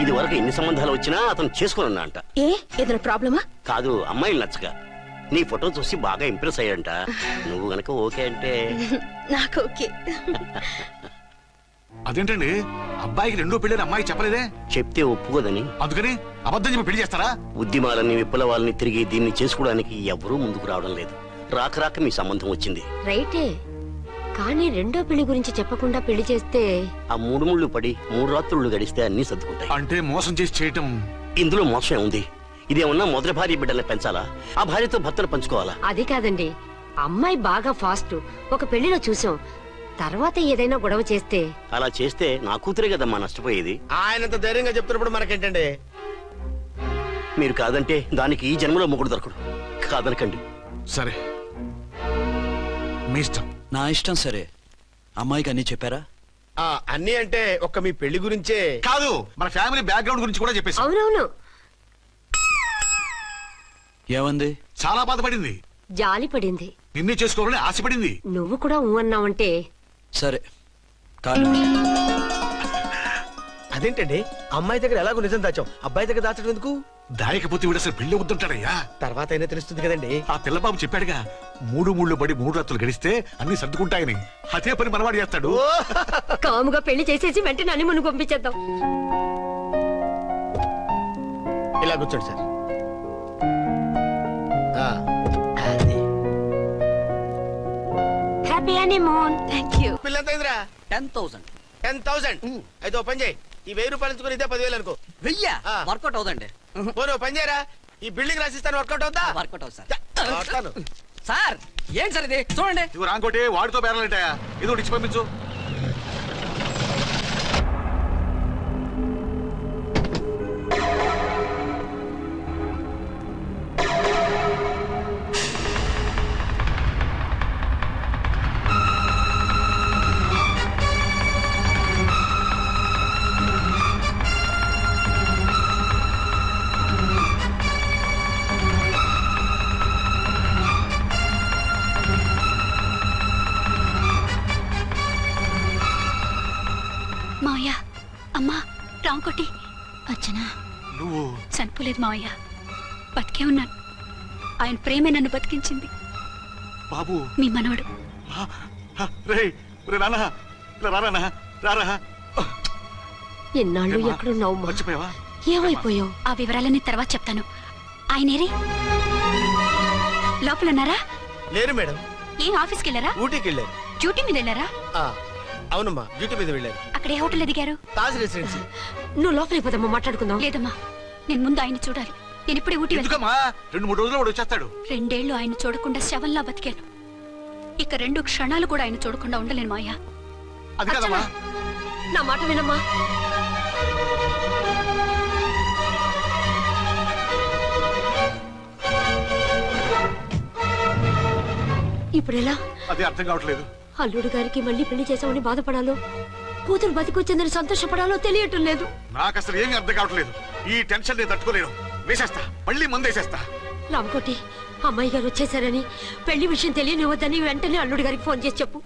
ఇది వరకు ఎన్ని సంబంధాలు వచ్చినా అతను చేసుకున్నా అంట. ఏ ఏదైనా ప్రాబ్లమా? కాదు, అమ్మాయిలు నచ్చగా నీ ఫోటో చూసి బాగా ఇంప్రెస్ అయ్యాడంట. నువ్వు గనక ఓకే అంటే నాకు ఓకే. అదేంటండి, అబ్బాయికి రెండో పెళ్లి అమ్మాయి చెప్పలేదే? చెప్తే ఒప్పుకోదని. అందుకని అబద్ధం చెప్పి పెళ్లి చేస్తారా? ఉద్యమాలని విప్లవాలని తిరిగి దీన్ని చేసుకోవడానికి ఎవరూ ముందుకు రావడం లేదు. రాక రాక మీ సంబంధం వచ్చింది. రైటే, కానీ రెండో పెళ్లి గురించి చెప్పకుండా పెళ్లి చేస్తే ఆ మూడు ముళ్ళు పడి 3 రాత్రులు గడిస్తే అన్ని సర్దుకుంటాయి. అంటే మోసం చేసి చేయటం. ఇందులో మోసం ఉంది. ఇదేమన్నా మొదటి భార్య బిడ్డల్ని పెంచాలా, ఆ భార్యతో భర్తను పంచుకోవాలా? అది కాదండి, అమ్మాయి బాగా ఫాస్ట్. ఒక పెళ్లిలో చూసాం, తర్వాత ఏదైనా గొడవ చేస్తే. అలా చేస్తే నా కూతురే కదమ్మా నష్టపోయేది. ఆయనంత ధైర్యంగా చెప్తున్నప్పుడు మనకేంటండి? మీరు కాదంటే దానికి ఈ జన్మలో మొగుడు దొరకడు. కాదనకండి. సరే, మీ ఇష్టం. నా ఇష్టం. సరే, అమ్మాయికి అన్ని చెప్పారా? అన్ని అంటే ఒక్క మీ పెళ్లి గురించే కాదు, మన ఫ్యామిలీ బ్యాక్గ్రౌండ్ గురించి కూడా చెప్పేసి. అవునవును. ఏమంది? చాలా బాధపడింది, జాలి పడింది, నిన్నే చేసుకోవాలని ఆశపడింది. నువ్వు కూడా ఊ అన్నావంటే. సరే, కాదు. అదేంటండి, అమ్మాయి దగ్గర ఎలాగో నిజం దాచాం, అబ్బాయి దగ్గర దాచడం ఎందుకు? దాయకపోతే వీడు అసలు పెళ్లి వద్దంటాడయ్యా. తర్వాత అయినా తెలుస్తుంది కదండి. ఆ పిల్లబాబు చెప్పాడుగా, 3 ముళ్ళు పడి 3 రాత్రులు గడిస్తే అన్ని సర్దుకుంటాయని. అదే పని మనవాడు చేస్తాడు. కాముగా పెళ్లి చేసేసి వెంటనే అని మును పంపించేద్దాం. ఇలా కూర్చోండి sir. Happy honeymoon. Thank you. పిల్లంత 10,000. 10,000 అయితే ఓ పని చేయి, ఈ 1000 రూపాయలు ఇచ్చుకొని ఇదే 10,000 అనుకో. వెయ్యా ఆ. వర్కౌట్ అవుదండి. పోను పని చేయరా, ఈ బిల్డింగ్ రాసిస్తాను, వర్కౌట్ అవుతా. వర్కౌట్ అవుతుంది సార్. వస్తాను. సార్ ఏంటి సార్ ఇది చూడండి. ఇదిగో రాంకోటి వాడితో బేరాలంటాయా, ఇది ఒకటి ఇచ్చి పంపించు. మావయ్య అమ్మా రాంకోటి అచ్చనా నువ్వు చనిపోలేదు మావయ్య, బతికే ఉన్నాను. ఆయన ప్రేమే నన్ను బతికించింది. బాబు మీ మనవడు. రే రే నాన్న, ఇలా రానా రారా. ఎన్నాళ్ళు ఏమ్మా? ఎక్కడున్నావు మర్చిపోయావా? ఏమైపోయావు? ఆ వివరాలన్నీ తర్వాత చెప్తాను. ఆయనేరి లోపల ఉన్నారా? లేరు మేడం, ఏం ఆఫీస్కి వెళ్ళారా? ఊటీకి వెళ్ళారు. డ్యూటీ మీద వెళ్ళారా? ఆ, అవునమ్మా, డ్యూటీ మీద వెళ్ళారు. అక్కడ ఏ హోటల్ ఎదిగారు? తాజ్ రెసిడెన్సీ. నువ్వు లోపలికి పోదమ్మా, మాట్లాడుకుందాం. లేదమ్మా, నేను ముందు ఆయన చూడాలి. నేను ఇప్పుడే ఊటీ వెళ్తాను. ఎందుకమ్మా, 2-3 రోజుల్లో వాడు వచ్చేస్తాడు. 2 ఏళ్లు ఆయన చూడకుండా శవంలా బతికాను. ఇక 2 క్షణాలు కూడా ఆయన చూడకుండా ఉండలేను మాయా. అది కదమ్మా, నా మాట వినమ్మా. ఇప్పుడు ఎలా? అది అర్థం కావట్లేదు. అల్లుడు గారికి మళ్ళీ పెళ్లి చేసామని బాధపడాలో, కూతురు బతికొచ్చిందని సంతోషపడాలో తెలియటం లేదు. నాకు అసలు ఏమీ అర్థం కావట్లేదు. ఈ టెన్షన్ నేను తట్టుకోలేను. వేసేస్తా, మళ్ళీ మందేసేస్తా. రామకోటి, అమ్మాయి గారు వచ్చేసారని, పెళ్లి విషయం తెలియనివ్వద్దని వెంటనే అల్లుడు గారికి ఫోన్ చేసి చెప్పు.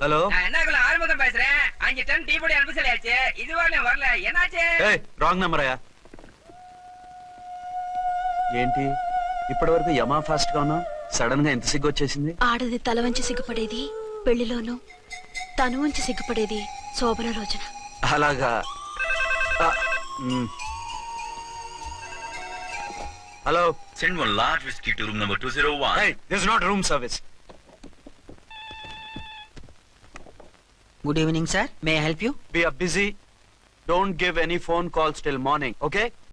ஹலோ என்னக்குள்ள ஆறுமுகம் பேசுறேன். 5 டன் டீ பொடி அனுப்பி சொல்லியாச்சு. இது வரல வரல, என்னாச்சு? ఏయ్ రాంగ్ నెంబర్ అయ్యా. ఏంటి ఇప్పటి వరకు యమా ఫాస్ట్ గా ఉన్నావు, సడన్ గా ఎంత సిగ్గు వచ్చేసింది? ఆడది తల వంచి సిగ్గుపడేది పెళ్లిలోనూ, తను వంచి సిగ్గుపడేది శోభన రోజున. అలాగా. Hello, Send one large whiskey to room number 201. hey, this is not room service. Good evening sir, may I help you? We are busy. Don't give any phone calls till morning, okay?